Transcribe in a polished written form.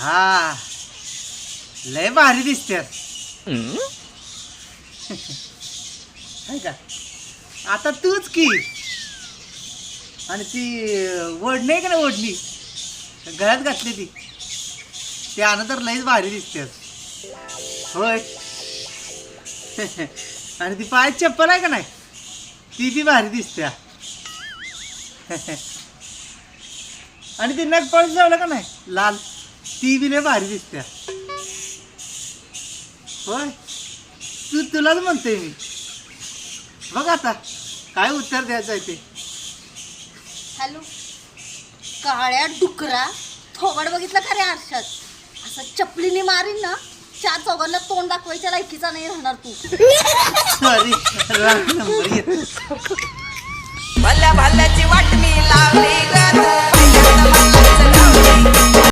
हा लय भारी दिसतात आहे का आता तूच की आणि ती ओढणी आहे का ना ओढणी गळ्यात घातली ती त्यानं तर लयच भारी दिसतात होय आणि ती पायात चप्पल आहे का नाही ती बी भारी दिसत्या आणि ती नग पळून जावलं का नाही लाल ती बी लय भारी दिसत्या होय तुलाच म्हणतोय मी बघ आता काय उत्तर द्यायचं आहे ते हॅलो काळ्या डुकरा थोबड बघितलं का रे आरशात असं चपलीने मारीन ना 4 चौघांना तोंड दाखवायच्या लायकीचा नाही राहणार तू सॉरी नंबर येत भल्या भाल्याची वाटणी लावली ग तू, पहिल्यांदा मलाच लावली.